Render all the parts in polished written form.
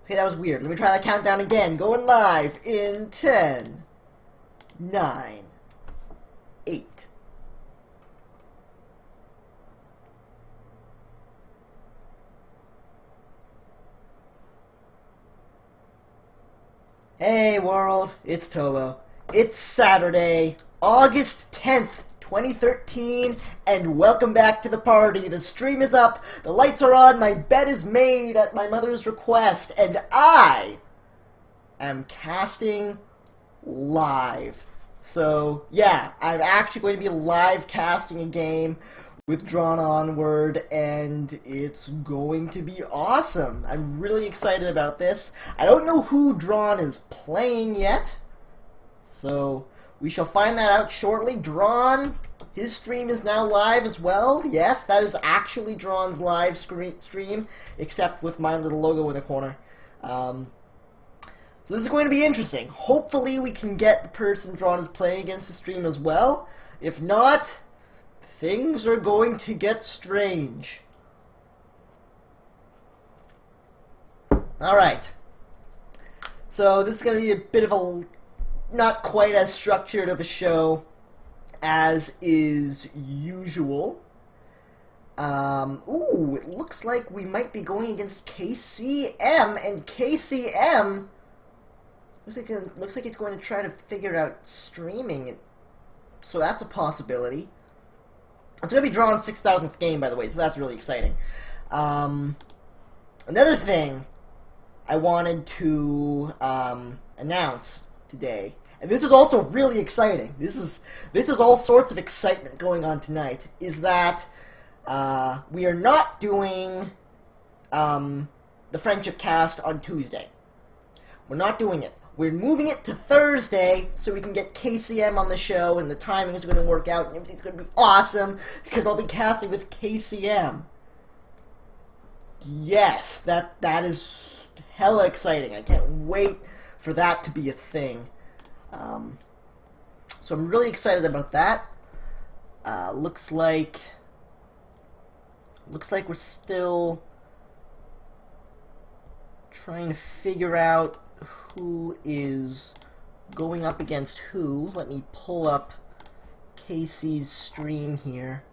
Okay, that was weird. Let me try that countdown again. Going live in 10, 9, 8. Hey world, it's Tobo. It's Saturday, August 10th, 2013, and welcome back to the party. The stream is up, the lights are on, my bed is made at my mother's request, and I am casting live. So, yeah, I'm actually going to be live casting a game with Drawnonward, and it's going to be awesome. I'm really excited about this. I don't know who Drawn is playing yet, so we shall find that out shortly. Drawn, his stream is now live as well. Yes, that is actually Drawn's live stream, except with my little logo in the corner. So this is going to be interesting. Hopefully we can get the person Drawn is playing against the stream as well. If not, things are going to get strange. Alright. So this is going to be a bit of a not quite as structured of a show as is usual. Ooh, it looks like we might be going against KCM, and KCM looks like it's going to try to figure out streaming, so that's a possibility. It's going to be Drawn's 6,000th game, by the way, so that's really exciting. Another thing I wanted to announce today, and this is also really exciting. This is all sorts of excitement going on tonight. Is that we are not doing the Friendship Cast on Tuesday. We're not doing it. We're moving it to Thursday so we can get KCM on the show, and the timing is going to work out, and everything's going to be awesome because I'll be casting with KCM. Yes, that is hella exciting. I can't wait for that to be a thing. So I'm really excited about that. Looks like we're still trying to figure out who is going up against who. Let me pull up Casey's stream here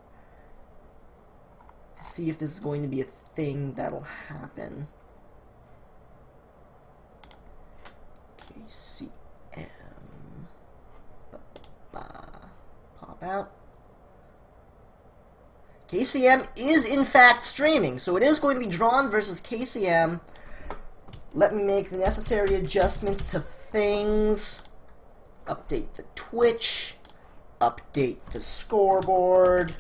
to see if this is going to be a thing that'll happen. KCM. Pop out. KCM is in fact streaming, so it is going to be Drawn versus KCM. Let me make the necessary adjustments to things. Update the Twitch. Update the scoreboard.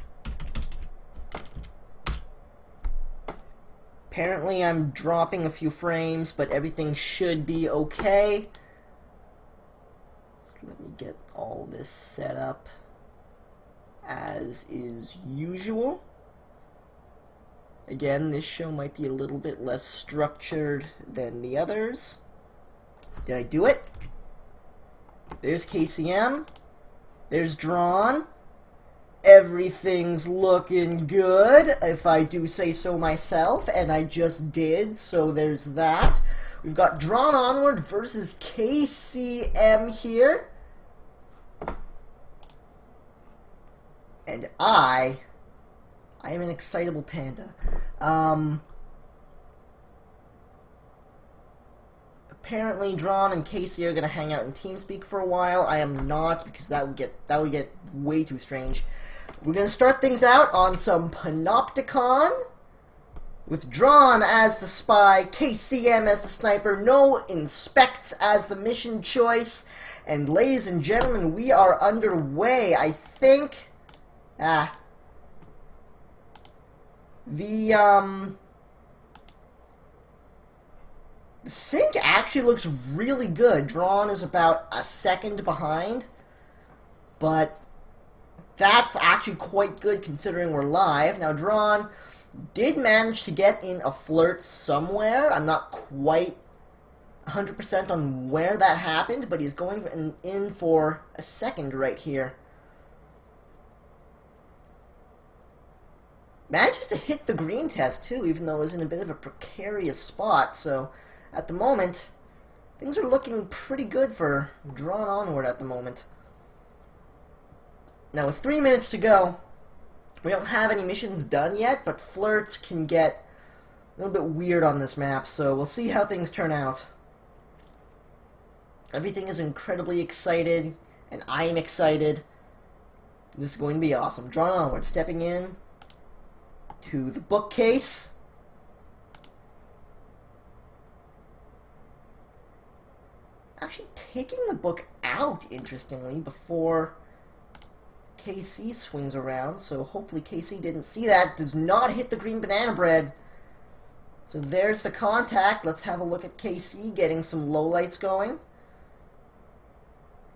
Apparently I'm dropping a few frames, but everything should be okay. So let me get all this set up as is usual. Again, this show might be a little bit less structured than the others. Did I do it? There's KCM. There's Drawn. Everything's looking good, if I do say so myself, and I just did, so there's that. We've got Drawnonward versus KCM here. And I am an excitable panda. Apparently, Drawn and Casey are gonna hang out in TeamSpeak for a while. I am not, because that would get way too strange. We're gonna start things out on some Panopticon with Drawn as the spy, KCM as the sniper, no Inspects as the mission choice, and ladies and gentlemen, we are underway. I think. The sync actually looks really good. Drawn is about a second behind, but that's actually quite good considering we're live. Now, Drawn did manage to get in a flirt somewhere. I'm not quite 100% on where that happened, but he's going in for a second right here. Manages to hit the green test, too, even though it was in a bit of a precarious spot, so at the moment, things are looking pretty good for Drawn Onward at the moment. Now, with 3 minutes to go, we don't have any missions done yet, but flirts can get a little bit weird on this map, so we'll see how things turn out. Everything is incredibly excited, and I am excited. This is going to be awesome. Drawn Onward, stepping in to the bookcase. Actually taking the book out, interestingly, before KC swings around, so hopefully KC didn't see that. Does not hit the green banana bread. So there's the contact. Let's have a look at KC getting some lowlights going.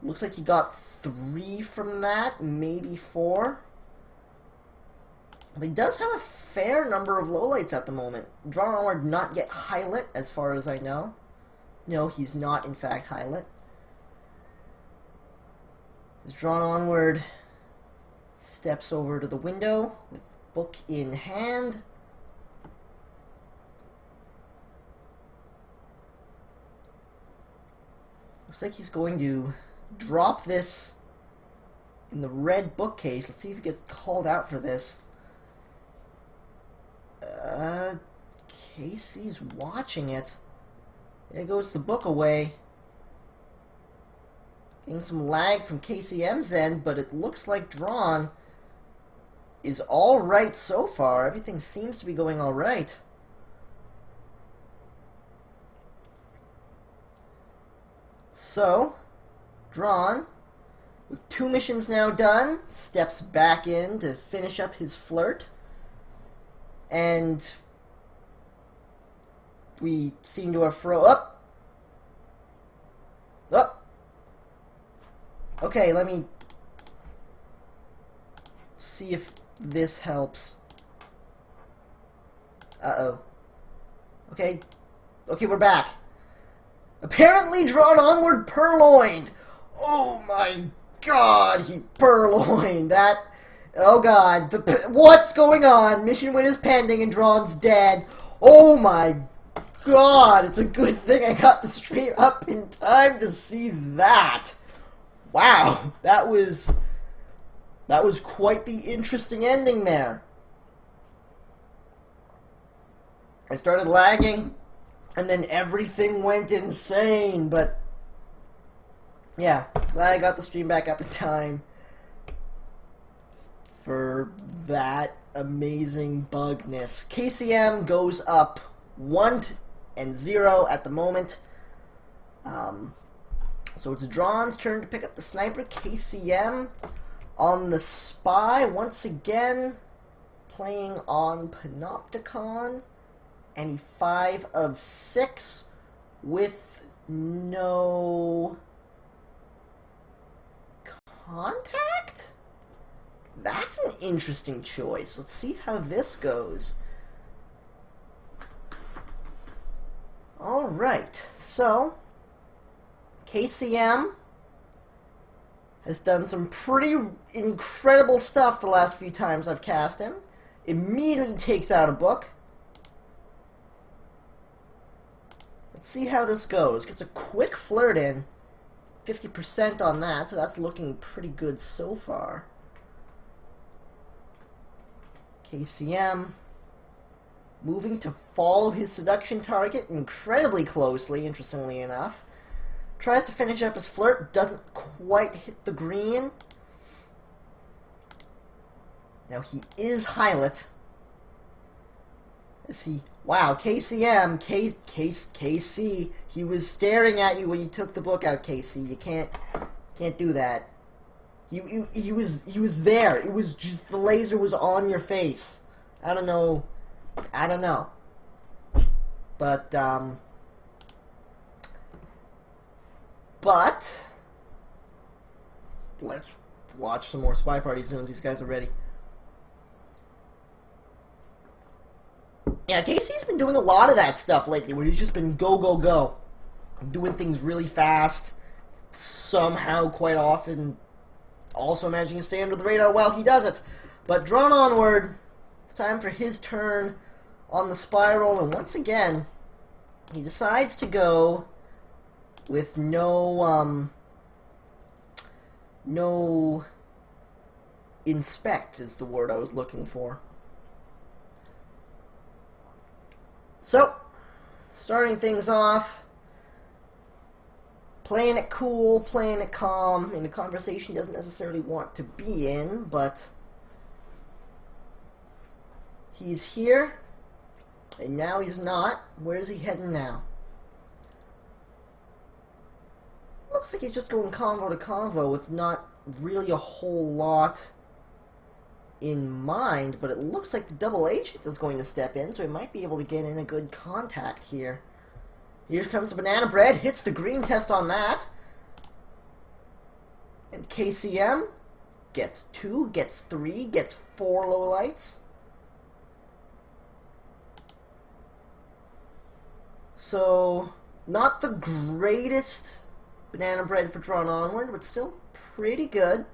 Looks like he got 3 from that, maybe 4. But he does have a fair number of lowlights at the moment. Drawn Onward not yet highlight, as far as I know. No, he's not, in fact, highlight. As Drawn Onward steps over to the window with book in hand. Looks like he's going to drop this in the red bookcase. Let's see if he gets called out for this. Casey's watching it. There goes the book away. Getting some lag from KCM's end, but it looks like Drawn is alright so far. Everything seems to be going alright. So, Drawn, with 2 missions now done, steps back in to finish up his flirt. And we seem to have up. Okay, let me see if this helps. Uh-oh. Okay, we're back. Apparently Drawn Onward purloined. Oh my god, he purloined. That, oh god, what's going on? Mission win is pending and Drawn's dead. Oh my god, it's a good thing I got the stream up in time to see that. Wow, that was quite the interesting ending there. I started lagging, and then everything went insane, but yeah, glad I got the stream back up in time for that amazing bugness. KCM goes up 1-0 at the moment. So it's Drawn's turn to pick up the sniper. KCM on the spy once again, playing on Panopticon. And he 5 of 6 with no contact? That's an interesting choice. Let's see how this goes. Alright, so KCM has done some pretty incredible stuff the last few times I've cast him. Immediately takes out a book. Let's see how this goes. Gets a quick flirt in. 50% on that, so that's looking pretty good so far. KCM moving to follow his seduction target incredibly closely, interestingly enough. Tries to finish up his flirt, doesn't quite hit the green. Now he is highlight. Is he? Wow, KCM, KC, he was staring at you when you took the book out, KC. You can't do that. He was there. It was just the laser was on your face. I don't know. But let's watch some more Spy Party as soon as these guys are ready. Yeah, Casey's been doing a lot of that stuff lately, where he's just been go, doing things really fast, somehow quite often also managing to stay under the radar while he does it. But Drawn Onward, it's time for his turn on the spiral, and once again, he decides to go with no inspect is the word I was looking for. So, starting things off, playing it cool, playing it calm, in a conversation he doesn't necessarily want to be in, but he's here, and now he's not. Where's he heading now? Looks like he's just going convo to convo with not really a whole lot in mind, but it looks like the double agent is going to step in, so he might be able to get in a good contact here. Here comes the banana bread, hits the green test on that. And KCM gets 2, gets 3, gets 4 low lights. So, not the greatest banana bread for Drawnonward, but still pretty good.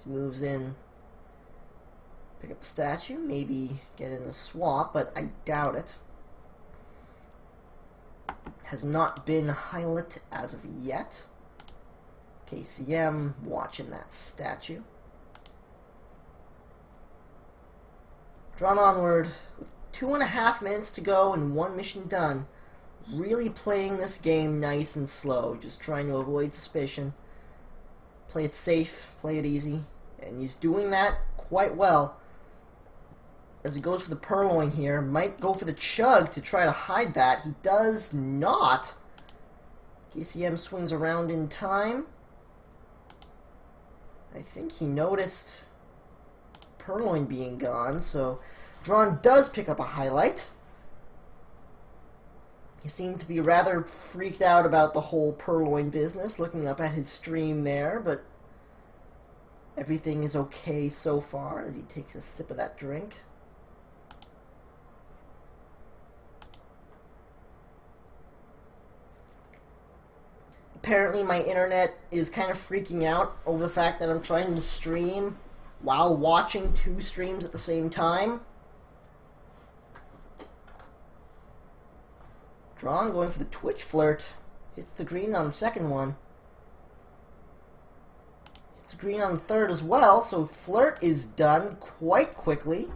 He moves in, pick up the statue, maybe get in a swap, but I doubt it. Has not been highlighted as of yet. KCM watching that statue. Drawnonward with 2.5 minutes to go and 1 mission done. Really playing this game nice and slow, just trying to avoid suspicion. Play it safe, play it easy, and he's doing that quite well. As he goes for the purloin here, might go for the chug to try to hide that. He does not. KCM swings around in time. I think he noticed purloin being gone, so Drawn does pick up a highlight. He seemed to be rather freaked out about the whole purloin business, looking up at his stream there, but everything is okay so far as he takes a sip of that drink. Apparently my internet is kind of freaking out over the fact that I'm trying to stream while watching 2 streams at the same time. Drawn going for the Twitch flirt. Hits the green on the second one. Hits the green on the third as well, so flirt is done quite quickly.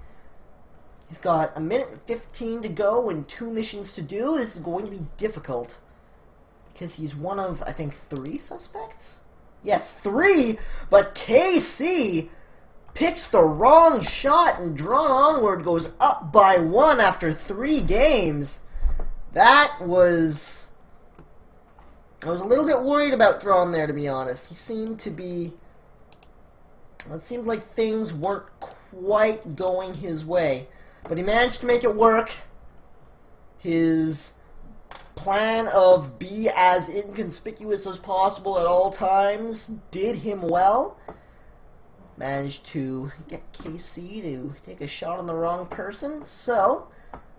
He's got 1 minute and 15 to go and 2 missions to do. This is going to be difficult, because he's one of, I think, 3 suspects? Yes, 3! But KC picks the wrong shot, and Drawnonward goes up by 1 after 3 games. That was... I was a little bit worried about Drawn there, to be honest. He seemed to be... It seemed like things weren't quite going his way. But he managed to make it work. His plan of be as inconspicuous as possible at all times did him well. Managed to get KC to take a shot on the wrong person. So,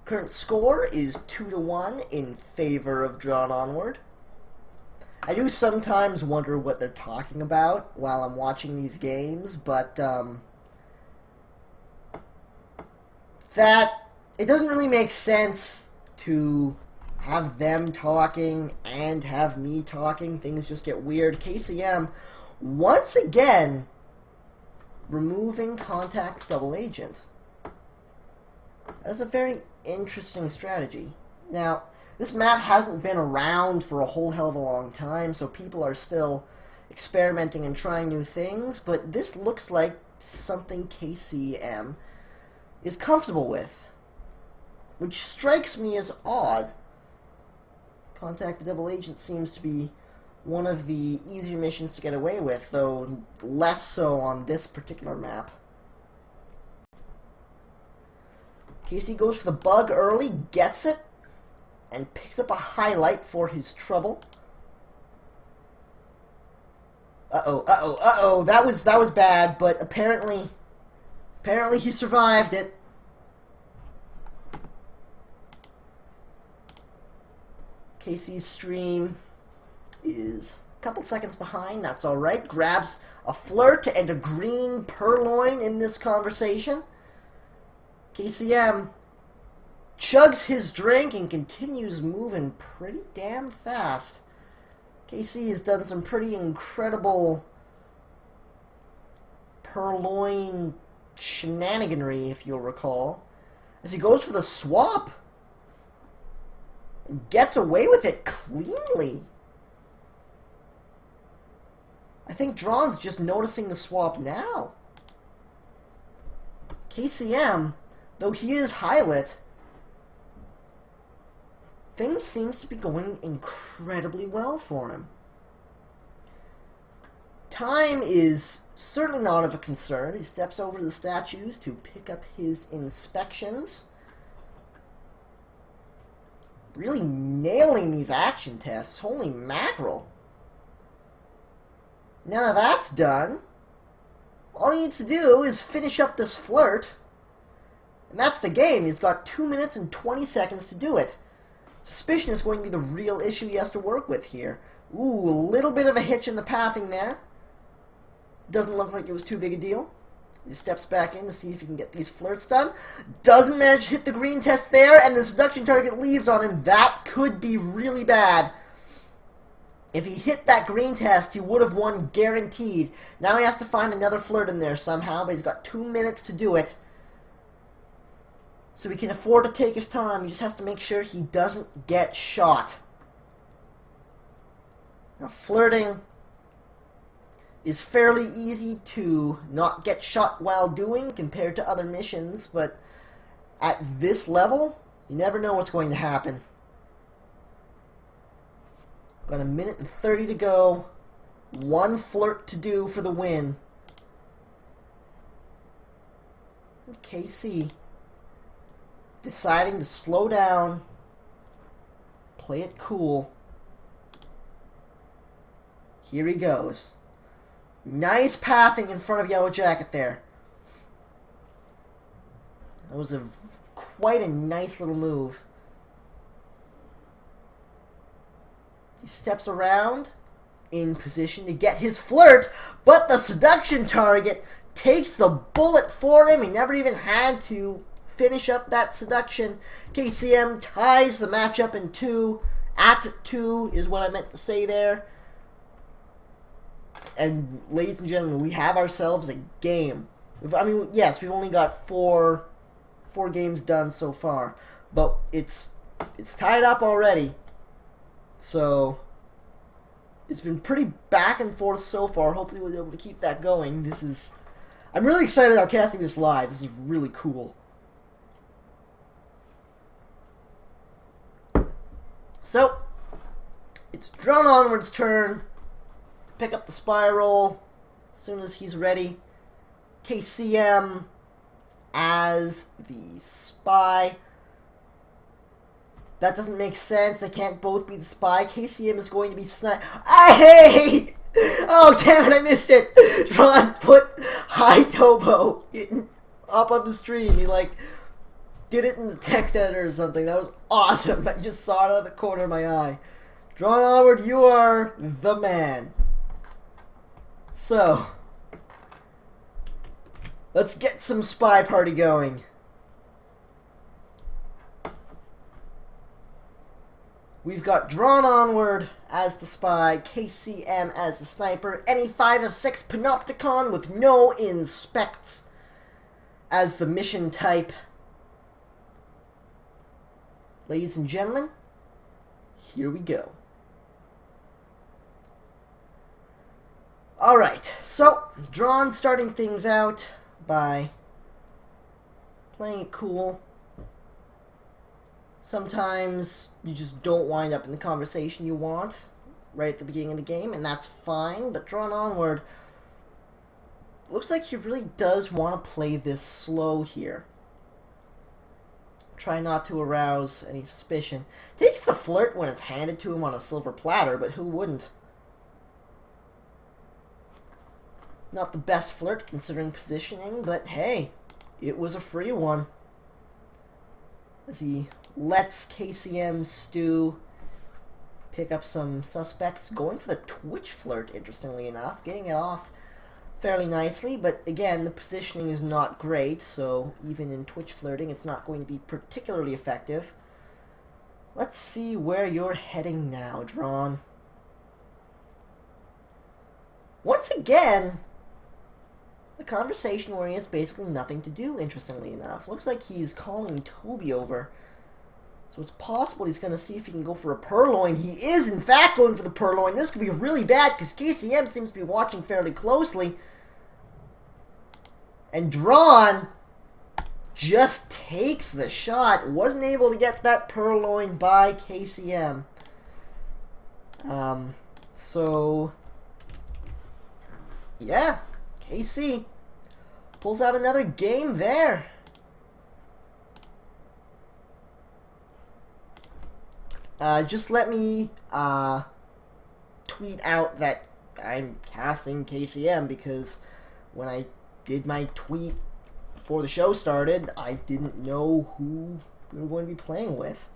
current score is 2-1 in favor of Drawnonward. I do sometimes wonder what they're talking about while I'm watching these games, but that it doesn't really make sense to have them talking and have me talking. Things just get weird. KCM once again removing contact double agent. That is a very interesting strategy. Now, this map hasn't been around for a whole hell of a long time, so people are still experimenting and trying new things, but this looks like something KCM is comfortable with, which strikes me as odd. Contact the double agent seems to be one of the easier missions to get away with, though less so on this particular map. KC goes for the bug early, gets it, and picks up a highlight for his trouble. Uh-oh, that was bad, but apparently he survived it. KC's stream is a couple seconds behind, that's alright. Grabs a flirt and a green purloin in this conversation. KCM chugs his drink and continues moving pretty damn fast. KC has done some pretty incredible purloin shenaniganry, if you'll recall, as he goes for the swap. Gets away with it cleanly. I think Drawn's just noticing the swap now. KCM, though he is highlit, things seems to be going incredibly well for him. Time is certainly not of a concern. He steps over to the statues to pick up his inspections. Really nailing these action tests. Holy mackerel. Now that that's done, all he needs to do is finish up this flirt. And that's the game. He's got 2 minutes and 20 seconds to do it. Suspicion is going to be the real issue he has to work with here. Ooh, a little bit of a hitch in the pathing there. Doesn't look like it was too big a deal. He steps back in to see if he can get these flirts done. Doesn't manage to hit the green test there, and the seduction target leaves on him. That could be really bad. If he hit that green test, he would have won guaranteed. Now he has to find another flirt in there somehow, but he's got 2 minutes to do it. So he can afford to take his time. He just has to make sure he doesn't get shot. Now, flirting is fairly easy to not get shot while doing compared to other missions, but at this level, you never know what's going to happen. Got 1 minute and 30 to go. 1 flirt to do for the win. KC deciding to slow down, play it cool. Here he goes. Nice pathing in front of Yellow Jacket there. That was quite a nice little move. He steps around in position to get his flirt, but the seduction target takes the bullet for him. He never even had to finish up that seduction. KCM ties the matchup in 2. At 2 is what I meant to say there. And ladies and gentlemen, we have ourselves a game. I mean, yes, we've only got four games done so far, but it's tied up already. So it's been pretty back and forth so far. Hopefully we'll be able to keep that going. I'm really excited about casting this live. This is really cool. So it's Drawnonward's turn. Pick up the spiral as soon as he's ready. KCM as the spy. That doesn't make sense. They can't both be the spy. KCM is going to be sniped. Hey! Oh, damn it, I missed it. Drawn put Hi Tobo up on the stream. He, did it in the text editor or something. That was awesome. I just saw it out of the corner of my eye. Drawnonward, you are the man. So, let's get some spy party going. We've got Drawnonward as the spy, KCM as the sniper, any 5 of 6 Panopticon with no inspects as the mission type. Ladies and gentlemen, here we go. Alright, so Drawn starting things out by playing it cool. Sometimes you just don't wind up in the conversation you want right at the beginning of the game, and that's fine, but Drawnonward looks like he really does want to play this slow here. Try not to arouse any suspicion. Takes the flirt when it's handed to him on a silver platter, but who wouldn't? Not the best flirt considering positioning, but hey, it was a free one. As he lets KCM stew, pick up some suspects, going for the Twitch flirt, interestingly enough, getting it off fairly nicely, but again, the positioning is not great, so even in Twitch flirting, it's not going to be particularly effective. Let's see where you're heading now, Drawn. Once again, the conversation where he has basically nothing to do, interestingly enough. Looks like he's calling Toby over. So it's possible he's going to see if he can go for a purloin. He is, in fact, going for the purloin. This could be really bad because KCM seems to be watching fairly closely. And Drawn just takes the shot. Wasn't able to get that purloin by KCM. So, yeah, KC pulls out another game there. Just let me tweet out that I'm casting KCM, because when I did my tweet before the show started, I didn't know who we were going to be playing with.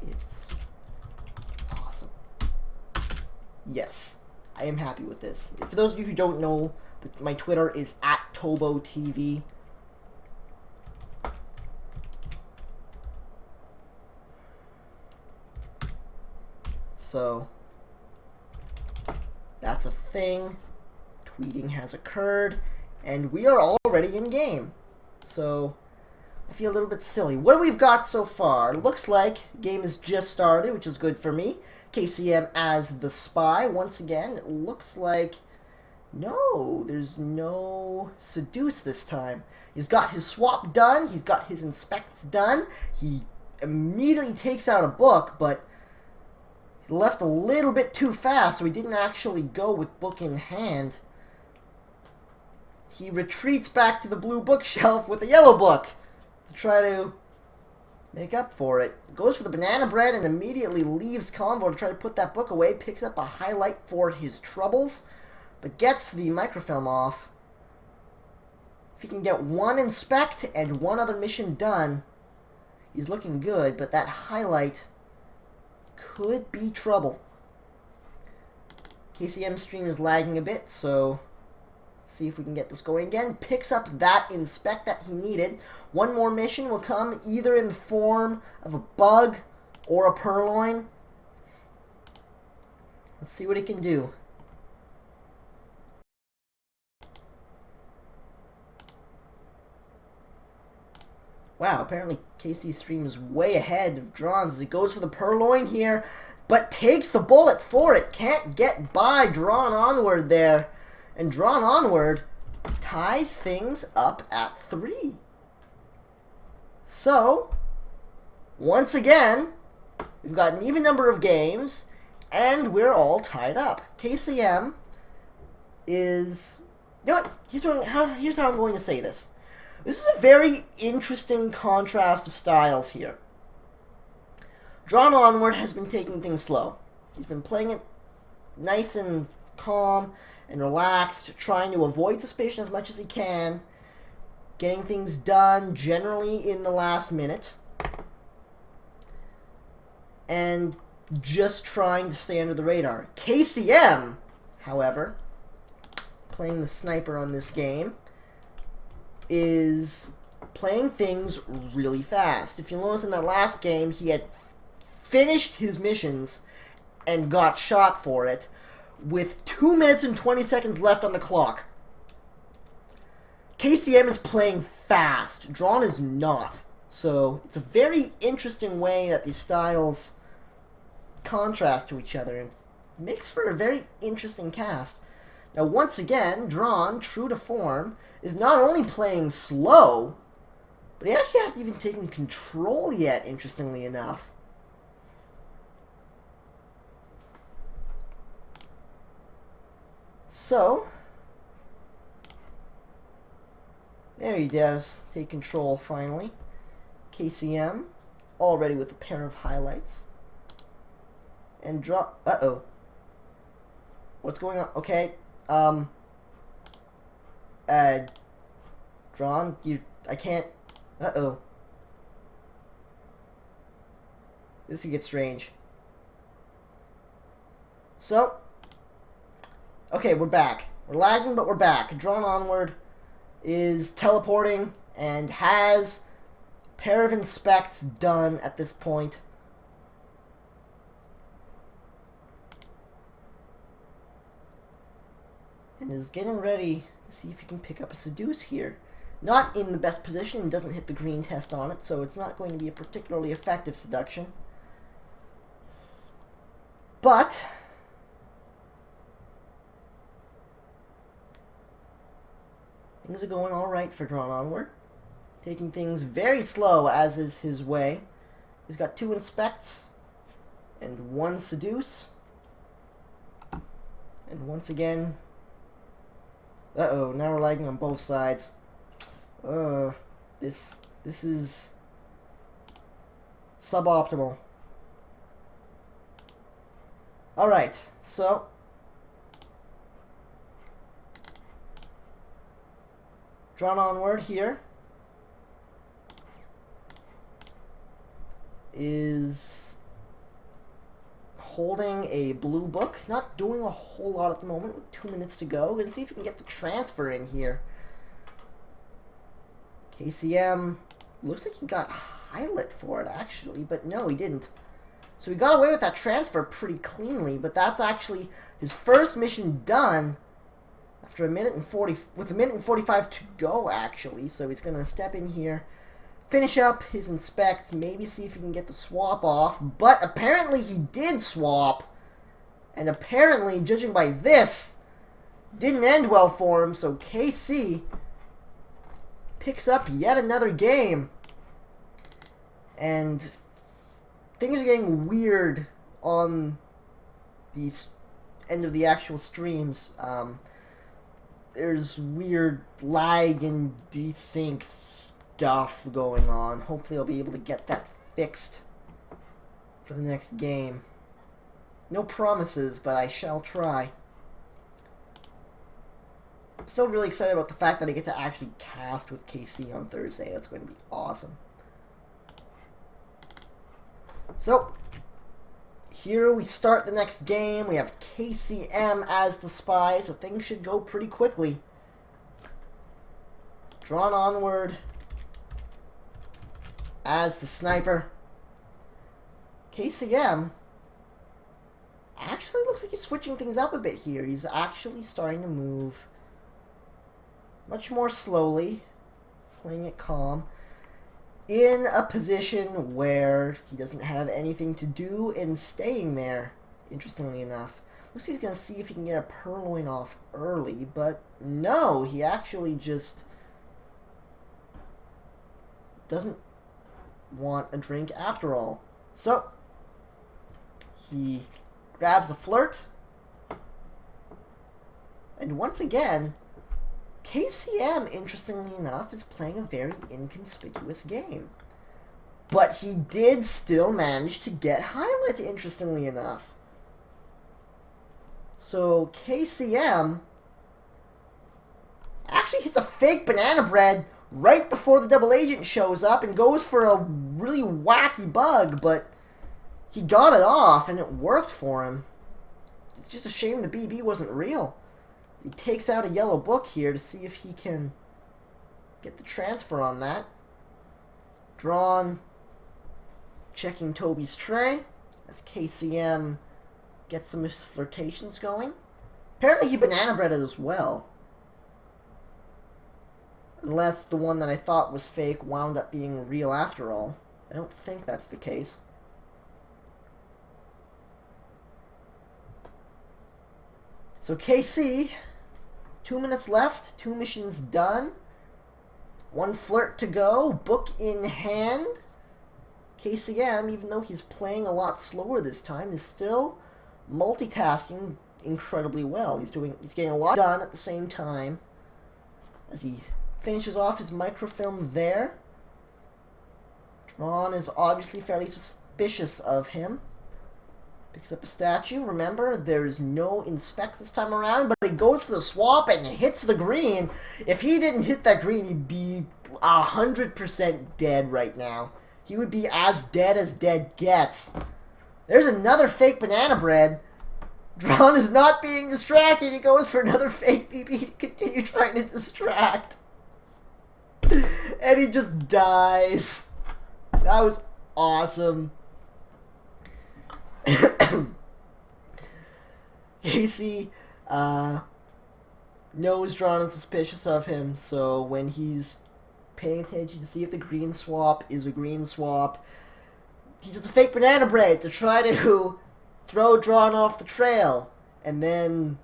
It's awesome. Yes, I am happy with this. For those of you who don't know, my Twitter is @ToboTV. So, that's a thing. Tweeting has occurred, and we are already in game. So, I feel a little bit silly. What do we've got so far? Looks like game has just started, which is good for me. KCM as the spy. Once again, it looks like no, there's no seduce this time. He's got his swap done. He's got his inspects done. He immediately takes out a book, but he left a little bit too fast, so he didn't actually go with book in hand. He retreats back to the blue bookshelf with a yellow book to try to make up for it. Goes for the banana bread and immediately leaves Convo to try to put that book away. Picks up a highlight for his troubles, but gets the microfilm off. If he can get one inspect and one other mission done, he's looking good, but that highlight could be trouble. KCM stream is lagging a bit, so let's see if we can get this going again. Picks up that inspect that he needed. One more mission will come either in the form of a bug or a purloin. Let's see what he can do. Wow, apparently KC's stream is way ahead of Drawn's as he goes for the purloin here, but takes the bullet for it. Can't get by Drawnonward there. And Drawnonward ties things up at 3. So, once again, we've got an even number of games, and we're all tied up. KCM is... You know what? Here's how I'm going to say this. This is a very interesting contrast of styles here. Drawnonward has been taking things slow. He's been playing it nice and calm and relaxed, trying to avoid suspicion as much as he can, getting things done generally in the last minute, and just trying to stay under the radar. KCM, however, playing the sniper on this game, is playing things really fast. If you notice in that last game, he had finished his missions and got shot for it with 2 minutes and 20 seconds left on the clock. KCM is playing fast. Drawn is not. So it's a very interesting way that these styles contrast to each other. It makes for a very interesting cast. Now, once again, Drawn, true to form, is not only playing slow, but he actually hasn't even taken control yet, interestingly enough. So, there he does take control finally. KCM, already with a pair of highlights. And drop. Uh-oh. What's going on? Okay. Drawn, you I can't... Uh-oh. This could get strange. So... Okay, we're back. We're lagging, but we're back. Drawnonward is teleporting and has a pair of inspects done at this point. And is getting ready to see if he can pick up a seduce here. Not in the best position and doesn't hit the green test on it, so it's not going to be a particularly effective seduction. But things are going alright for Drawnonward. Taking things very slow, as is his way. He's got 2 inspects and 1 seduce. And once again... Uh-oh, now we're lagging on both sides. This is suboptimal. Alright, so Drawnonward here is holding a blue book, not doing a whole lot at the moment, with 2 minutes to go. Let's see if we can get the transfer in here. KCM looks like he got highlight for it actually, but no, he didn't. So he got away with that transfer pretty cleanly, but that's actually his first mission done after a minute and 45 to go actually. So he's gonna step in here, finish up his inspect, maybe see if he can get the swap off, but apparently he did swap, and apparently, judging by this, didn't end well for him, so KC picks up yet another game, and things are getting weird on the end of the actual streams. There's weird lag and desync stuff going on. Hopefully I'll be able to get that fixed for the next game. No promises, but I shall try. I'm still really excited about the fact that I get to actually cast with KC on Thursday. That's going to be awesome. So, here we start the next game. We have KCM as the spy, so things should go pretty quickly. Drawnonward as the sniper. KCM actually looks like he's switching things up a bit here. He's actually starting to move much more slowly, playing it calm, in a position where he doesn't have anything to do and staying there, interestingly enough. Looks like he's going to see if he can get a purloin off early, but no, he actually just doesn't want a drink after all. So, he grabs a flirt, and once again, KCM, interestingly enough, is playing a very inconspicuous game. But he did still manage to get highlight, interestingly enough. So, KCM actually hits a fake banana bread right before the double agent shows up and goes for a really wacky bug, but he got it off and it worked for him. It's just a shame the BB wasn't real. He takes out a yellow book here to see if he can get the transfer on that. Drawn, checking Toby's tray as KCM gets some of his flirtations going. Apparently he banana breaded as well. Unless the one that I thought was fake wound up being real after all. I don't think that's the case. So KC, 2 minutes left, 2 missions done, 1 flirt to go, book in hand. KCM, even though he's playing a lot slower this time, is still multitasking incredibly well. He's getting a lot done at the same time as he finishes off his microfilm there. Drawn is obviously fairly suspicious of him. Picks up a statue. Remember, there's no inspect this time around, but he goes for the swap and hits the green. If he didn't hit that green, he'd be 100% dead right now. He would be as dead gets. There's another fake banana bread. Drawn is not being distracted. He goes for another fake BB to continue trying to distract. And he just dies. That was awesome. Casey knows Drawn is suspicious of him, so when he's paying attention to see if the green swap is a green swap, he does a fake banana bread to try to throw Drawn off the trail. And then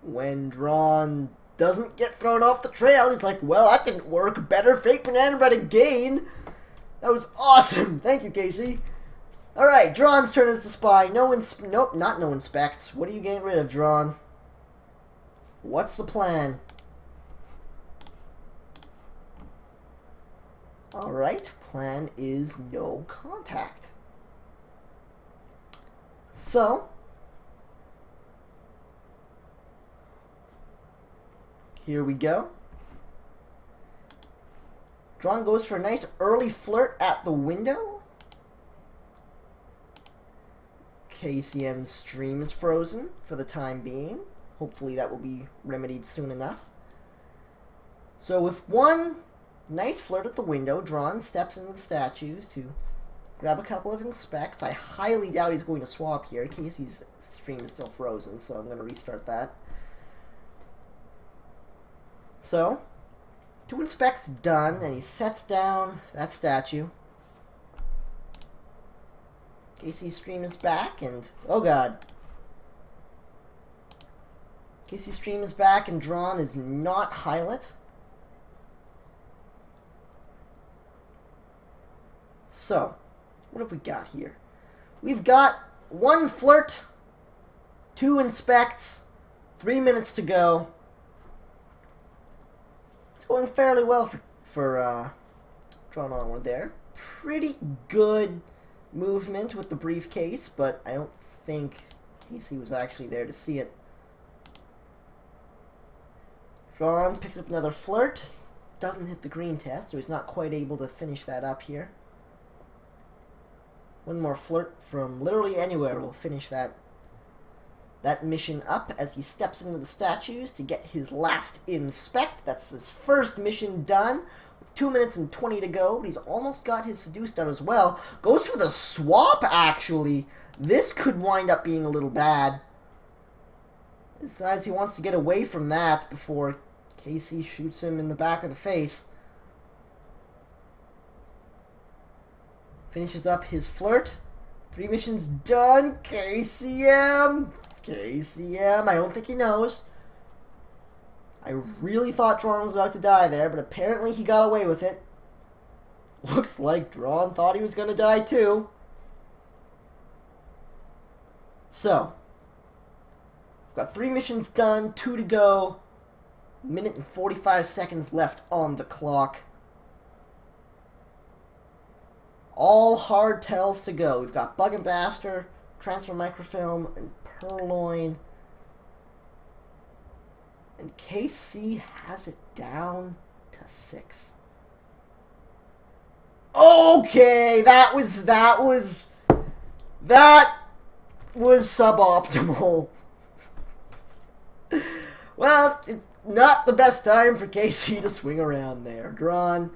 when Drawn doesn't get thrown off the trail, he's like, well, that didn't work. Better fake banana bread again. That was awesome. Thank you, Casey. Alright, Drawn's turn is to spy. Nope, not no inspects. What are you getting rid of, Drawn? What's the plan? Alright, plan is no contact. So, here we go. Drawn goes for a nice early flirt at the window. KCM's stream is frozen for the time being. Hopefully that will be remedied soon enough. So with one nice flirt at the window, Drawn steps into the statues to grab a couple of inspects. I highly doubt he's going to swap here. Casey's stream is still frozen, so I'm going to restart that. So, 2 inspects done, and he sets down that statue. Casey's stream is back, and oh god. Casey's stream is back, and Drawn is not highlight. So, what have we got here? We've got 1 flirt, 2 inspects, 3 minutes to go. It's going fairly well for Drawnonward there. Pretty good movement with the briefcase, but I don't think Casey was actually there to see it. Drawn picks up another flirt. Doesn't hit the green test, so he's not quite able to finish that up here. 1 more flirt from literally anywhere will finish that mission up as he steps into the statues to get his last inspect. That's his first mission done. 2 minutes and 20 to go. He's almost got his seduce done as well. Goes for the swap, actually. This could wind up being a little bad. Decides he wants to get away from that before Casey shoots him in the back of the face. Finishes up his flirt. 3 missions done. KCM. KCM. I don't think he knows. I really thought Drawn was about to die there, but apparently he got away with it. Looks like Drawn thought he was going to die too. So, we've got 3 missions done, 2 to go. Minute and 45 seconds left on the clock. All hard tells to go. We've got Bug and Bastard, Transfer Microfilm, and Purloin. And KC has it down to 6. Okay, that was suboptimal. Well, not the best time for KC to swing around there. Drawn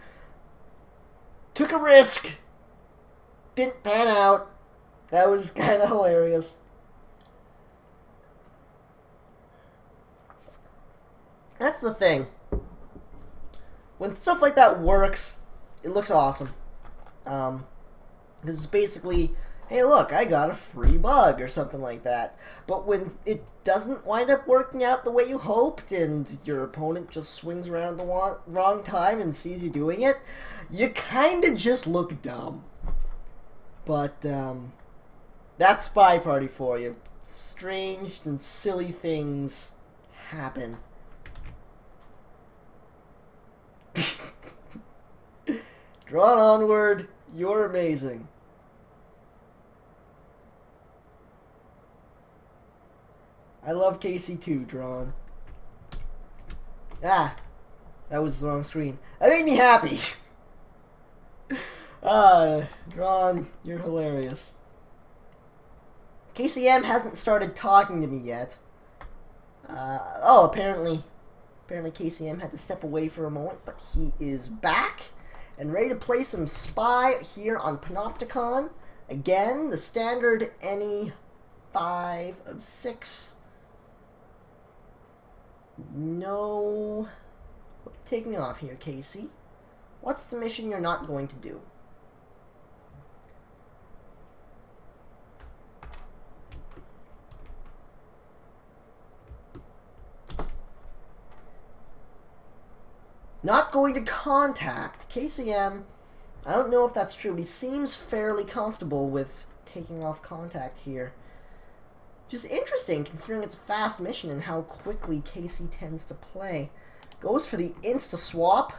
took a risk. Didn't pan out. That was kind of hilarious. That's the thing. When stuff like that works, it looks awesome. Because it's basically, hey look, I got a free bug or something like that. But when it doesn't wind up working out the way you hoped and your opponent just swings around at the wrong time and sees you doing it, you kind of just look dumb. But that's Spy Party for you. Strange and silly things happen. Drawnonward, you're amazing. I love Casey too, Drawn. Ah, That was the wrong screen. That made me happy. Drawn, you're hilarious. KCM hasn't started talking to me yet. Apparently KCM had to step away for a moment, but he is back and ready to play some Spy here on Panopticon. Again, the standard any 5 of 6. No. What are you taking off here, Casey? What's the mission you're not going to do? Not going to contact. KCM, I don't know if that's true, but he seems fairly comfortable with taking off contact here. Just interesting, considering it's a fast mission and how quickly Casey tends to play. Goes for the insta-swap.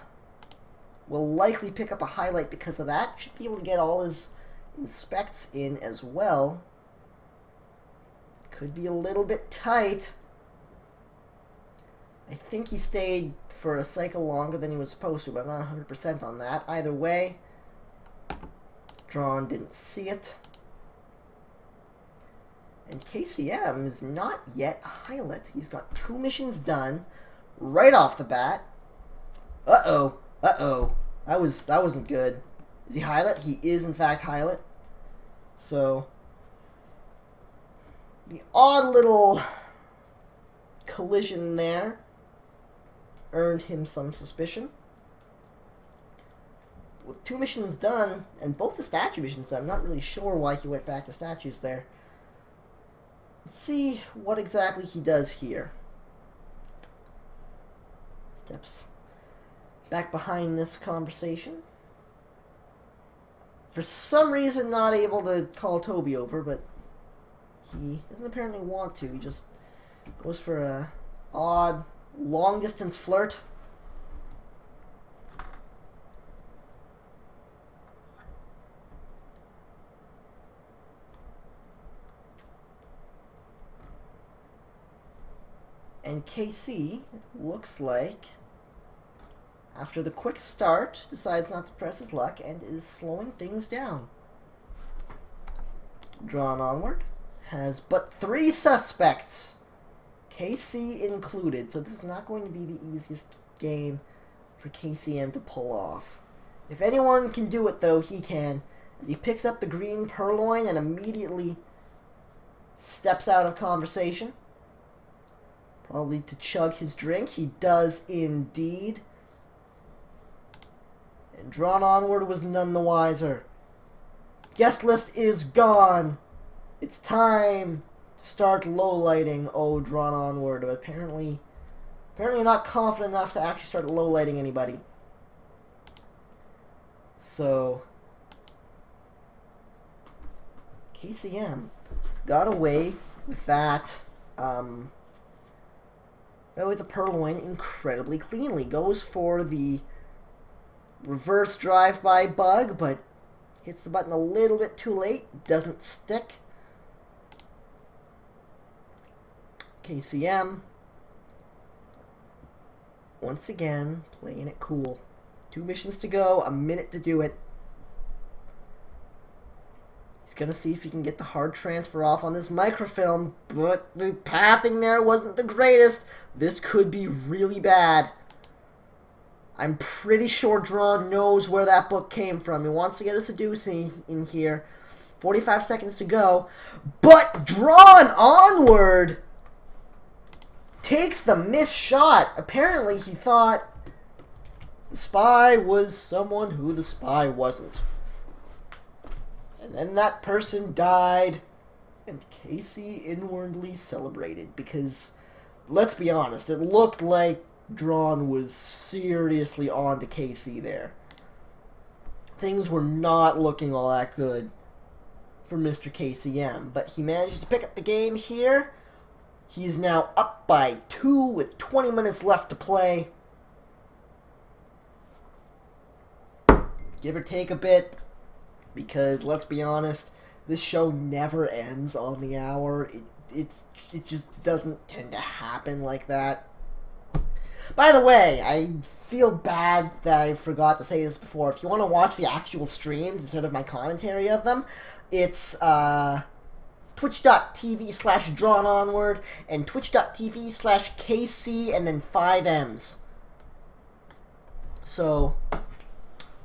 Will likely pick up a highlight because of that. Should be able to get all his inspects in as well. Could be a little bit tight. I think he stayed for a cycle longer than he was supposed to, but I'm not 100% on that. Either way, Drawn didn't see it. And KCM is not yet a highlight. He's got 2 missions done right off the bat. Uh-oh. Uh-oh. That wasn't good. Is he highlight? He is, in fact, highlight. So, the odd little collision there earned him some suspicion. With 2 missions done, and both the statue missions done, I'm not really sure why he went back to statues there. Let's see what exactly he does here. Steps back behind this conversation. For some reason not able to call Toby over, but he doesn't apparently want to. He just goes for a odd long-distance flirt. And KC looks like, after the quick start, decides not to press his luck and is slowing things down. Drawnonward has but 3 suspects, KC included, so this is not going to be the easiest game for KCM to pull off. If anyone can do it, though, he can, as he picks up the green purloin and immediately steps out of conversation. Probably to chug his drink. He does indeed. And Drawnonward was none the wiser. Guest list is gone. It's time to start low-lighting. Oh, Drawnonward. Apparently not confident enough to actually start low-lighting anybody. So, KCM got away with that. With the purloin incredibly cleanly. Goes for the reverse drive-by bug, but hits the button a little bit too late. Doesn't stick. KCM, once again, playing it cool. 2 missions to go, a minute to do it. He's going to see if he can get the hard transfer off on this microfilm, but the pathing there wasn't the greatest. This could be really bad. I'm pretty sure Drawn knows where that book came from. He wants to get a seducing in here. 45 seconds to go. But Drawnonward takes the missed shot. Apparently he thought the spy was someone who the spy wasn't. And then that person died, and Casey inwardly celebrated, because, let's be honest, it looked like Drawn was seriously on to Casey there. Things were not looking all that good for Mr. KCM, but he managed to pick up the game here. He's now up by 2 with 20 minutes left to play. Give or take a bit. Because, let's be honest, this show never ends on the hour. It just doesn't tend to happen like that. By the way, I feel bad that I forgot to say this before. If you want to watch the actual streams instead of my commentary of them, it's twitch.tv/Drawnonward and twitch.tv/KC and then 5Ms. So,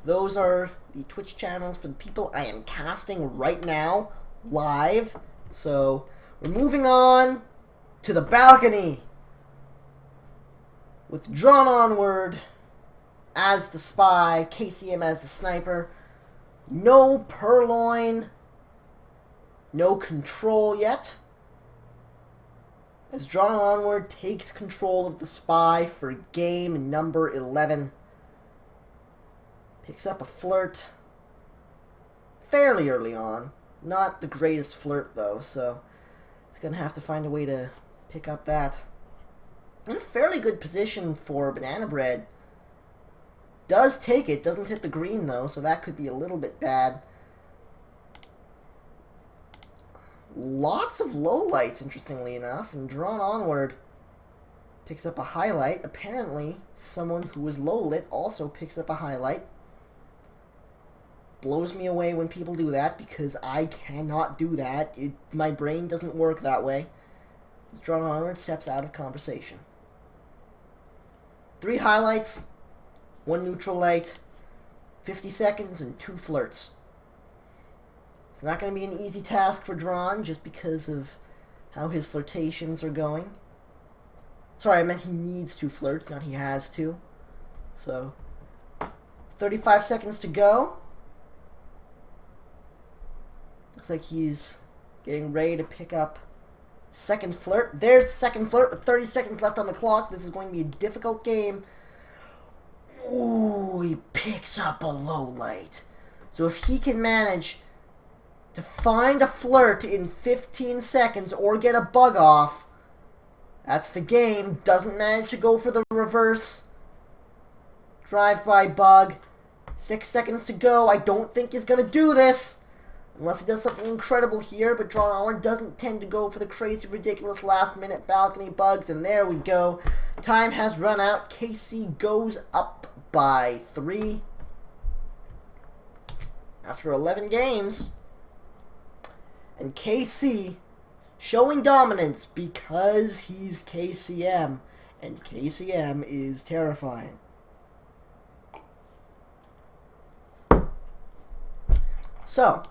those are the Twitch channels for the people I am casting right now, live. So, we're moving on to the balcony with Drawnonward as the spy, KCM as the sniper. No purloin, no control yet, as Drawnonward takes control of the spy for game number 11. Picks up a flirt fairly early on. Not the greatest flirt, though, so he's going to have to find a way to pick up that. In a fairly good position for Banana Bread. Does take it, doesn't hit the green, though, so that could be a little bit bad. Lots of lowlights, interestingly enough, and Drawnonward picks up a highlight. Apparently, someone who was low-lit also picks up a highlight. Blows me away when people do that, because I cannot do that. My brain doesn't work that way. As Drawnonward steps out of conversation. 3 highlights, 1 neutral light, 50 seconds, and 2 flirts. It's not going to be an easy task for Drawn, just because of how his flirtations are going. Sorry, I meant he needs 2 flirts, not he has 2. So, 35 seconds to go. Looks like he's getting ready to pick up second flirt. There's second flirt with 30 seconds left on the clock. This is going to be a difficult game. Ooh, he picks up a low light. So if he can manage to find a flirt in 15 seconds or get a bug off, that's the game. Doesn't manage to go for the reverse drive-by bug. 6 seconds to go. I don't think he's going to do this. Unless he does something incredible here, but Drawnonward doesn't tend to go for the crazy, ridiculous last-minute balcony bugs, and there we go. Time has run out. KC goes up by 3 after 11 games. And KC showing dominance because he's KCM, and KCM is terrifying. So,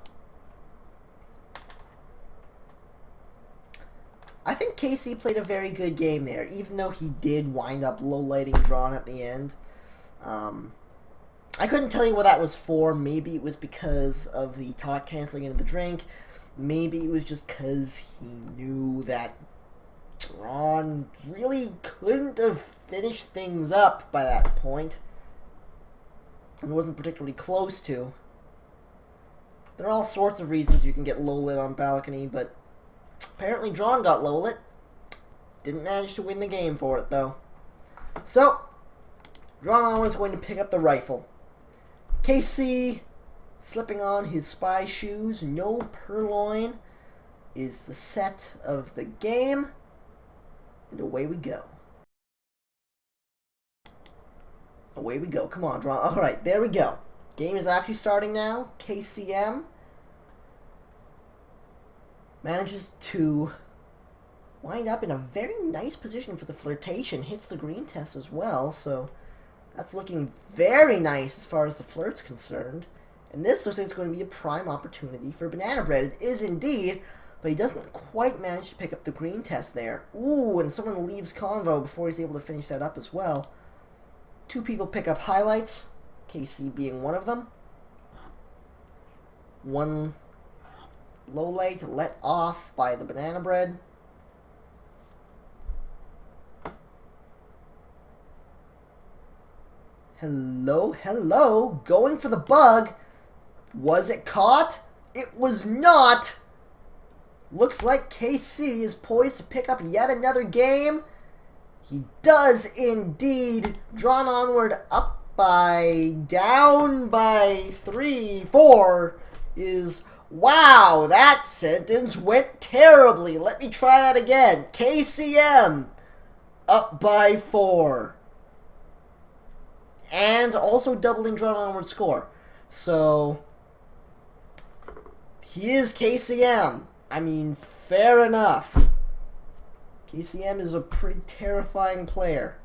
I think KC played a very good game there, even though he did wind up low-lighting Drawn at the end. I couldn't tell you what that was for. Maybe it was because of the talk canceling into the drink. Maybe it was just because he knew that Drawn really couldn't have finished things up by that point. And wasn't particularly close to. There are all sorts of reasons you can get low-lit on balcony, but apparently Drawn got low-lit. Didn't manage to win the game for it, though. So, Drawn was going to pick up the rifle. KC, slipping on his spy shoes, no purloin, is the set of the game. And away we go. Away we go. Come on, Drawn. Alright, there we go. Game is actually starting now. KCM manages to wind up in a very nice position for the flirtation. Hits the green test as well, so that's looking very nice as far as the flirt's concerned. And this looks like it's going to be a prime opportunity for Banana Bread. It is indeed, but he doesn't quite manage to pick up the green test there. Ooh, and someone leaves convo before he's able to finish that up as well. 2 people pick up highlights, KC being one of them. 1 low light let off by the Banana Bread. Hello, hello, going for the bug. Was it caught? It was not. Looks like KC is poised to pick up yet another game. He does indeed. Drawnonward up by, down by 3, 4 is, wow, that sentence went terribly. Let me try that again. KCM up by 4. and also doubling Drawnonward score. So, he is KCM. I mean, fair enough. KCM is a pretty terrifying player.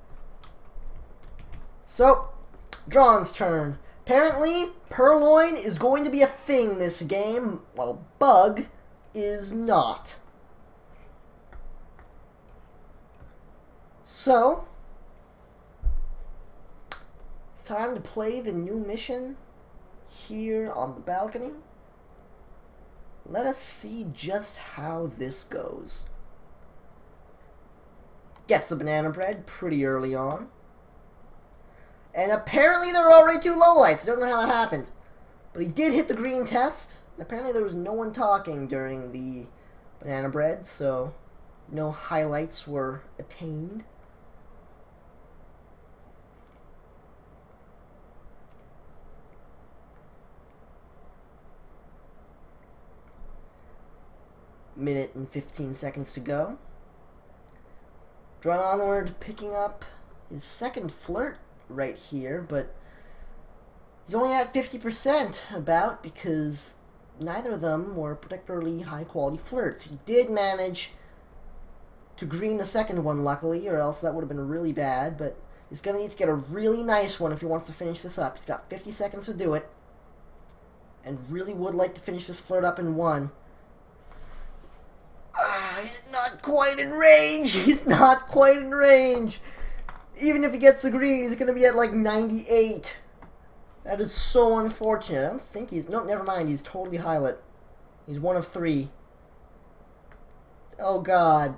So, Drawn's turn. Apparently, Purloin is going to be a thing this game, while Bug is not. So, it's time to play the new mission here on the balcony. Let us see just how this goes. Gets the banana bread pretty early on. And apparently there were already 2 lowlights. I don't know how that happened. But he did hit the green test. And apparently there was no one talking during the banana bread, so no highlights were attained. Minute and 15 seconds to go. Drawnonward picking up his second flirt right here, but he's only at 50% about, because neither of them were particularly high quality flirts. He did manage to green the second one, luckily, or else that would have been really bad, but he's going to need to get a really nice one if he wants to finish this up. He's got 50 seconds to do it, and really would like to finish this flirt up in 1. He's not quite in range. He's not quite in range. Even if he gets the green, he's going to be at like 98. That is so unfortunate. I don't think he's... No, never mind. He's totally highlight. He's 1 of 3. Oh, God.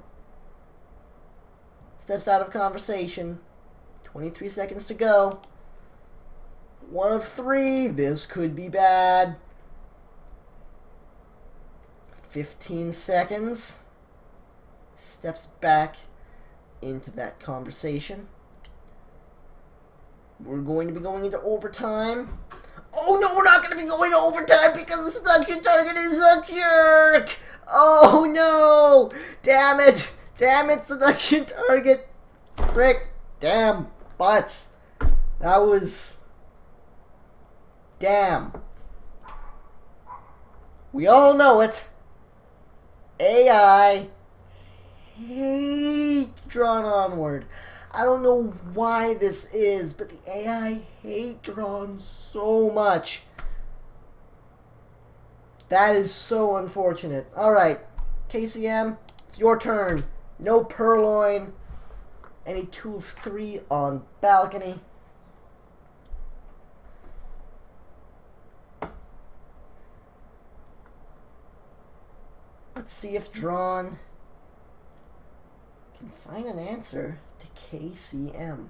Steps out of conversation. 23 seconds to go. 1 of 3. This could be bad. 15 seconds. Steps back into that conversation. We're going to be going into overtime. Oh no, we're not going to be going to overtime because the seduction target is a jerk! Oh no! Damn it! Damn it, seduction target! Frick! Damn butts! That was... Damn. We all know it. AI hate Drawnonward. I don't know why this is, but the AI hate Drawn so much. That is so unfortunate. Alright, KCM, it's your turn. No Purloin. Any 2 of 3 on balcony. Let's see if Drawn can find an answer to KCM.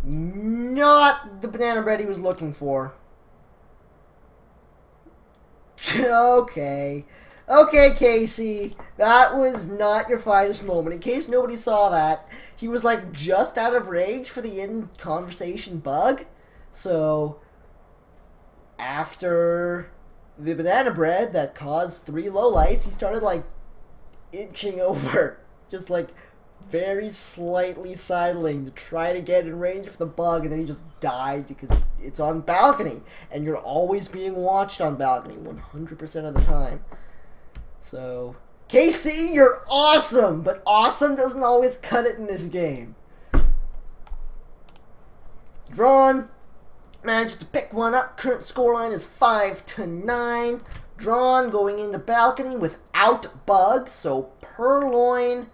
Not the banana bread he was looking for. Okay. Okay, Casey. That was not your finest moment. In case nobody saw that, he was like just out of range for the in-conversation bug. So, after the banana bread that caused 3 lowlights, he started like inching over. Just like very slightly sidling to try to get in range for the bug, and then he just died because it's on balcony, and you're always being watched on balcony 100% of the time. So, KC, you're awesome, but awesome doesn't always cut it in this game. Drawn manages to pick one up. Current scoreline is 5-9. Drawn going into balcony without bug, so Purloin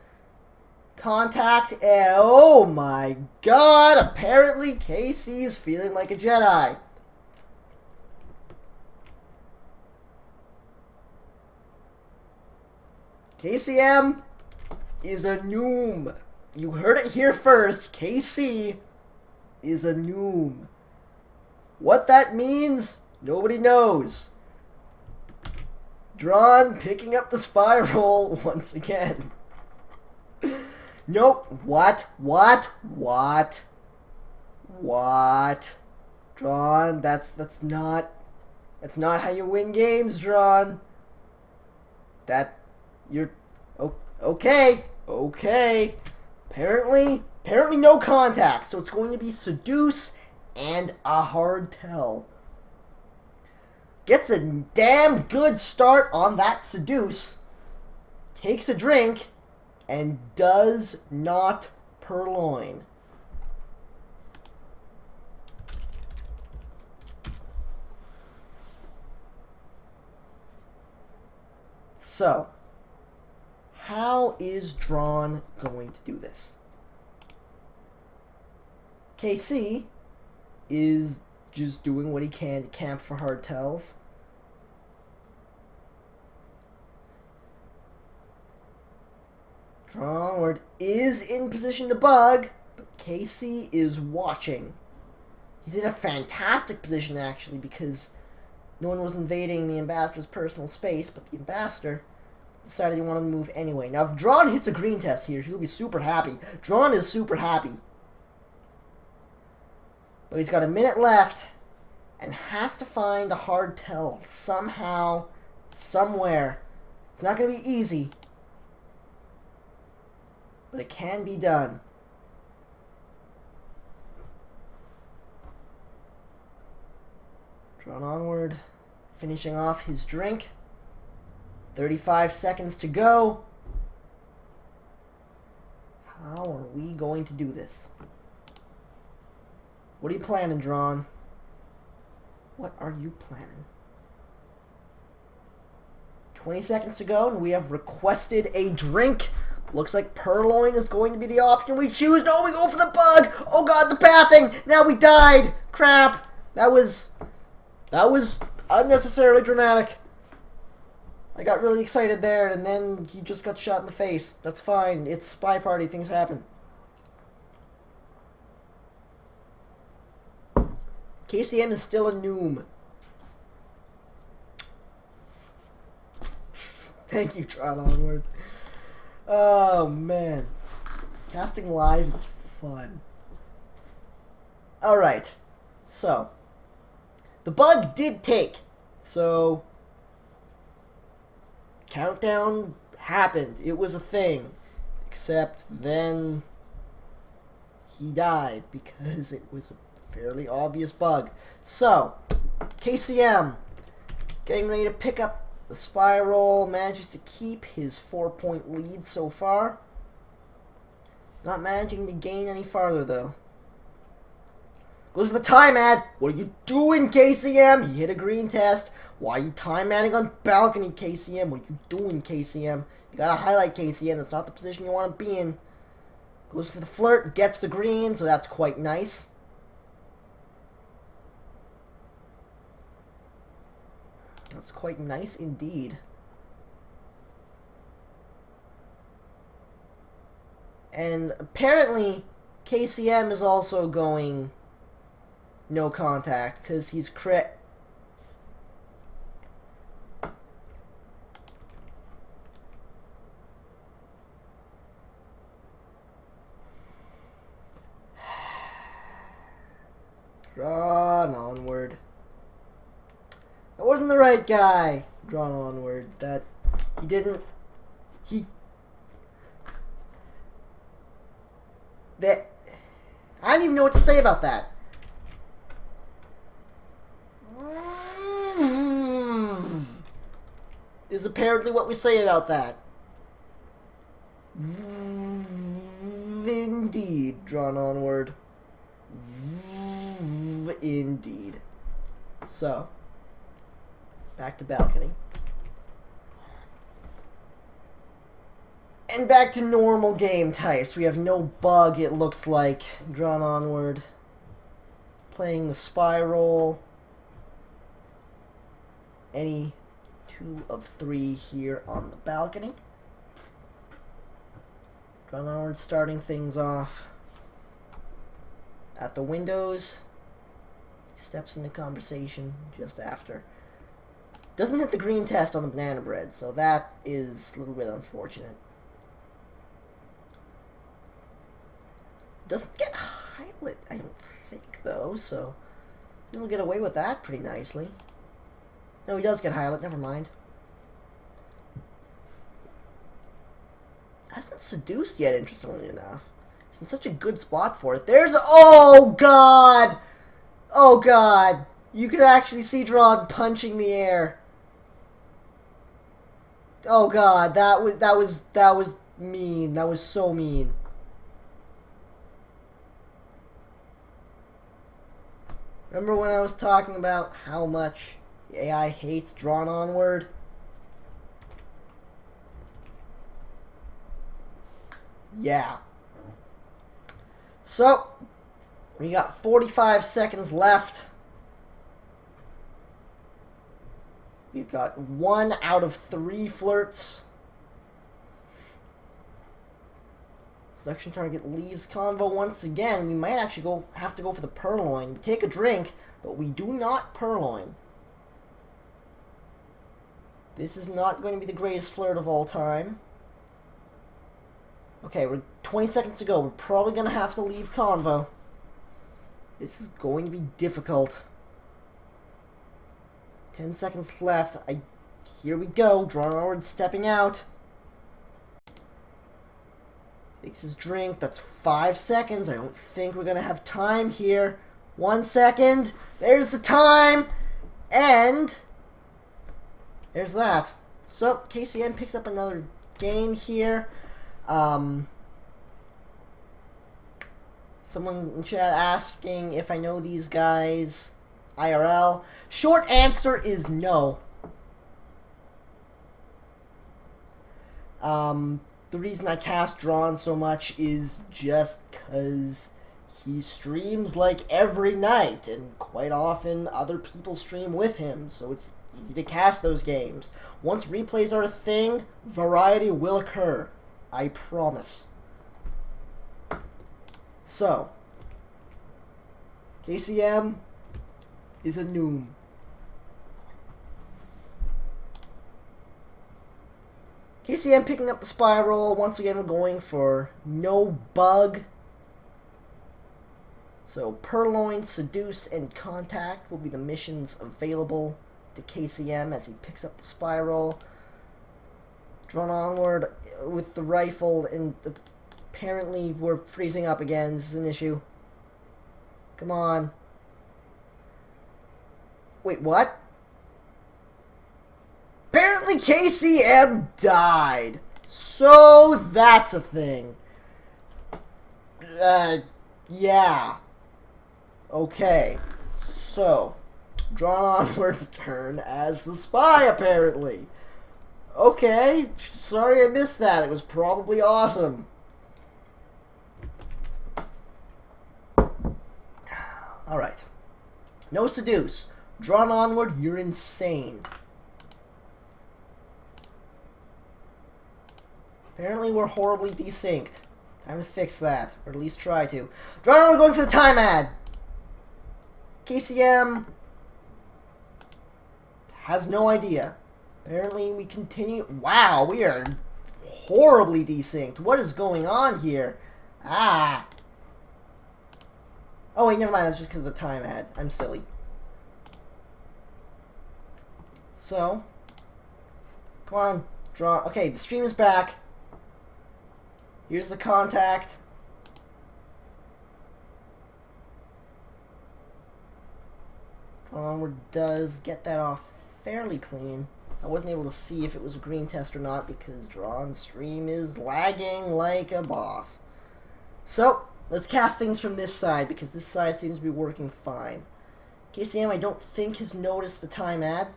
contact. Oh my god, apparently KC is feeling like a Jedi. KCM is a noom. You heard it here first. KC is a noom. What that means, nobody knows. Drawn picking up the spiral once again. Nope. What? Drawn, that's not how you win games, Drawn. You're... Oh, Okay, okay. Apparently no contact. So it's going to be seduce and a hard tell. Gets a damn good start on that seduce. Takes a drink and does not purloin. So, how is Drawn going to do this? KC is just doing what he can to camp for hard tells. Drawnonward is in position to bug, but KC is watching. He's in a fantastic position, actually, because no one was invading the Ambassador's personal space, but the Ambassador decided he wanted to move anyway. Now, if Drawn hits a green test here, he'll be super happy. Drawn is super happy. But he's got a minute left and has to find a hard tell somehow, somewhere. It's not going to be easy, but it can be done. Drawnonward finishing off his drink. 35 seconds to go. How are we going to do this? What are you planning, Drawn? What are you planning? 20 seconds to go, and we have requested a drink. Looks like purloin is going to be the option we choose. No, we go for the bug. Oh god, the pathing. Now we died. Crap. That was unnecessarily dramatic. I got really excited there, and then he just got shot in the face. That's fine. It's Spy Party. Things happen. KCM is still a noom. Thank you, Drawnonward. Oh, man. Casting live is fun. Alright. So. The bug did take. So. Countdown happened. It was a thing. Except then. He died because it was a fairly obvious bug. So. KCM. Getting ready to pick up the spiral, manages to keep his 4-point lead so far. Not managing to gain any farther, though. Goes for the time ad. What are you doing, KCM? He hit a green test. Why are you time adding on balcony, KCM? What are you doing, KCM? You gotta highlight KCM. That's not the position you want to be in. Goes for the flirt, gets the green, so that's quite nice. That's quite nice indeed. And apparently, KCM is also going no contact because he's crit. Drawnonward. That wasn't the right guy. Drawnonward. That he didn't. That I don't even know what to say about that. Is apparently what we say about that. Indeed, Drawnonward. Indeed. So, back to balcony. And back to normal game types. We have no bug, it looks like. Drawnonward. Playing the spiral. Any 2 of 3 here on the balcony. Drawnonward starting things off at the windows. He steps into conversation just after. Doesn't hit the green test on the banana bread, so that is a little bit unfortunate. Doesn't get highlight, I don't think, though, so he'll get away with that pretty nicely. No, he does get highlight, never mind. seduced yet, interestingly enough. He's in such a good spot for it. There's... Oh, God! Oh, God! You could actually see Drawn punching the air. Oh, God, that was mean. That was so mean. Remember when I was talking about how much the AI hates Drawnonward? Yeah. So, we got 45 seconds left. We've got 1 out of 3 flirts. Selection target leaves convo once again. We might actually have to go for the purloin. We take a drink, but we do not purloin. This is not going to be the greatest flirt of all time. Okay, we're 20 seconds to go. We're probably going to have to leave convo. This is going to be difficult. 10 seconds left. Here we go. Drawnonward stepping out. Takes his drink. That's 5 seconds. I don't think we're going to have time here. 1 second. There's the time. And there's that. So, KCM picks up another game here. Someone in chat asking if I know these guys IRL. Short answer is no. The reason I cast Drawn so much is just because he streams like every night, and quite often other people stream with him, so it's easy to cast those games. Once replays are a thing, variety will occur. I promise. So, KCM is a noom. KCM picking up the spiral. Once again, we're going for no bug. So, Purloin, Seduce, and Contact will be the missions available to KCM as he picks up the spiral. Drawnonward with the rifle, and apparently we're freezing up again. This is an issue. Come on. Wait, what? Apparently KCM died. So that's a thing. Yeah. Okay. So, Drawnonward's turn as the spy, apparently. Okay. Sorry I missed that. It was probably awesome. Alright. No seduce. Drawnonward, you're insane. Apparently we're horribly desynced. Time to fix that. Or at least try to. Drawnonward going for the time ad. KCM has no idea. Apparently we continue. Wow, we are horribly desynced. What is going on here? Ah. Oh wait, never mind. That's just because of the time ad. I'm silly. So, come on, draw. Okay, the stream is back. Here's the contact. Drawnonward does get that off fairly clean. I wasn't able to see if it was a green test or not because Drawn's stream is lagging like a boss. So, let's cast things from this side because this side seems to be working fine. KCM, I don't think, has noticed the time ad,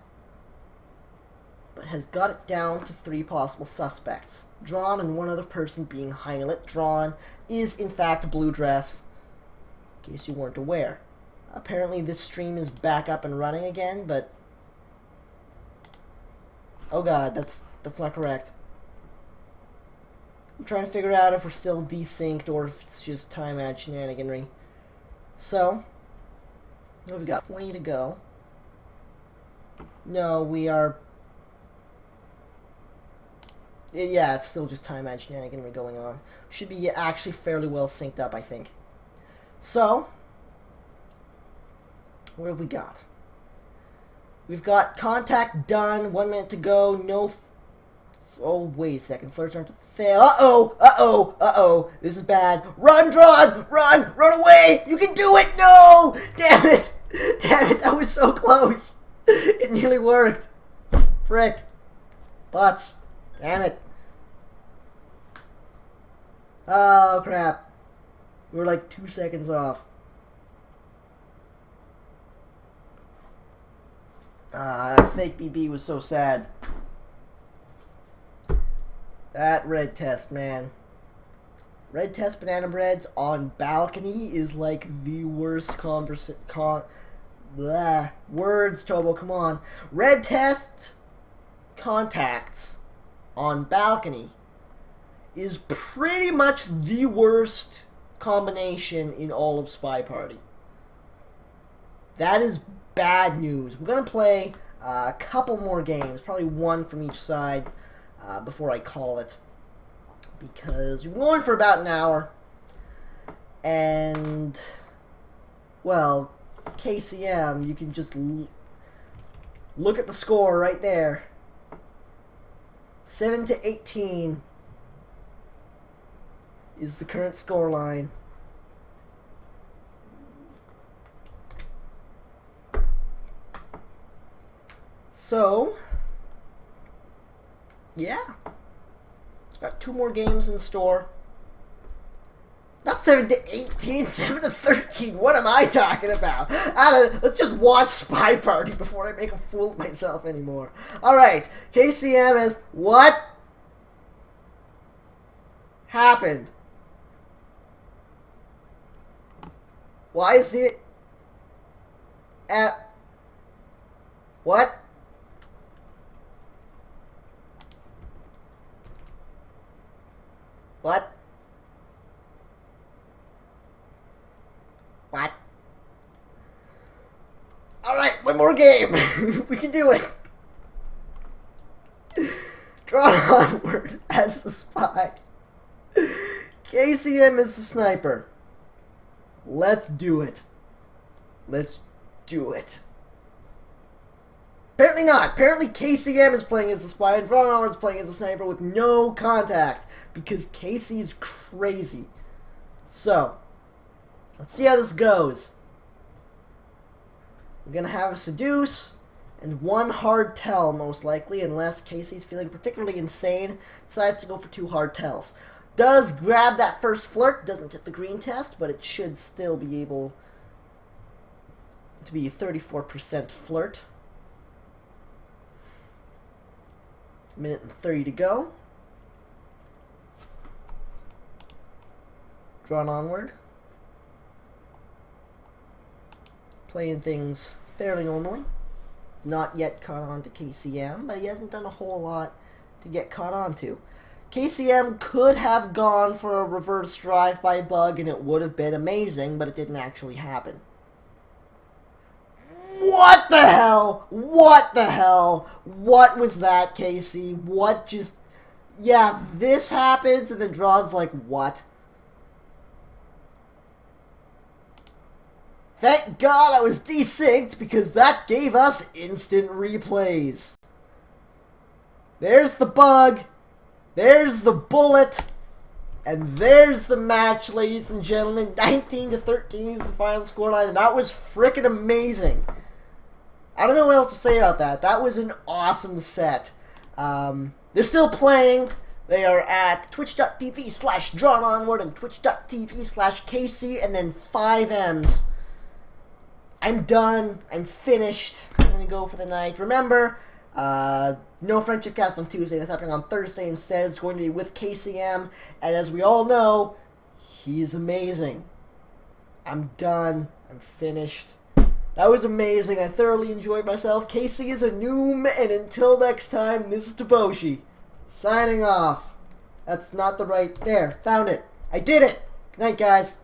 but has got it down to 3 possible suspects. Drawn and one other person being Heinelit. Drawn is, in fact, Blue Dress, in case you weren't aware. Apparently this stream is back up and running again, but... Oh god, that's not correct. I'm trying to figure out if we're still desynced or if it's just time ad shenaniganry. So, we've got 20 to go. No, we are... Yeah, it's still just time ad shenaniganry going on. Should be actually fairly well synced up, I think. So, what have we got? We've got contact done, 1 minute to go, no Oh, wait a second. Flirts aren't to fail. Uh-oh! Uh-oh! Uh-oh! This is bad. Run, Drawn! Run! Run away! You can do it! No! Damn it! Damn it! That was so close! It nearly worked. Frick. Butts. Damn it. Oh, crap. We were like 2 seconds off. That fake BB was so sad. That red test, man. Red test banana breads on balcony is like the worst words, Tobo, come on. Red test contacts on balcony is pretty much the worst combination in all of Spy Party. That is bad news. We're going to play a couple more games, probably one from each side, before I call it, because we're going for about an hour, and, well, KCM, you can just look at the score right there. 7-18 is the current score line. So, yeah. Got 2 more games in store. Not 7-18, 7-13. What am I talking about? Let's just watch Spy Party before I make a fool of myself anymore. Alright, KCM is... What happened? Why is it... What? What? What? Alright, one more game. We can do it. Drawnonward as the spy. KCM is the sniper. Let's do it. Let's do it. Apparently not. Apparently KCM is playing as the spy and Drawnonward is playing as the sniper with no contact. Because Casey's crazy. So, let's see how this goes. We're going to have a seduce and 1 hard tell, most likely, unless Casey's feeling particularly insane, decides to go for 2 hard tells. Does grab that first flirt, doesn't hit the green test, but it should still be able to be a 34% flirt. Minute and 30 to go. Drawnonward. Playing things fairly normally. Not yet caught on to KCM, but he hasn't done a whole lot to get caught on to. KCM could have gone for a reverse drive-by bug and it would have been amazing, but it didn't actually happen. What the hell? What the hell? What was that, Casey? What just... Yeah, this happens and then Drawn's like, what? Thank God I was desynced because that gave us instant replays. There's the bug. There's the bullet. And there's the match, ladies and gentlemen. 19-13 is the final scoreline, and that was frickin' amazing. I don't know what else to say about that. That was an awesome set. They're still playing. They are at twitch.tv/Drawnonward and twitch.tv/KC and then 5Ms. I'm done. I'm finished. I'm going to go for the night. Remember, no Friendship Cast on Tuesday. That's happening on Thursday instead. It's going to be with KCM. And as we all know, he's amazing. I'm done. I'm finished. That was amazing. I thoroughly enjoyed myself. Casey is a noom. And until next time, this is Taboshi. Signing off. That's not the right... There. Found it. I did it. Good night, guys.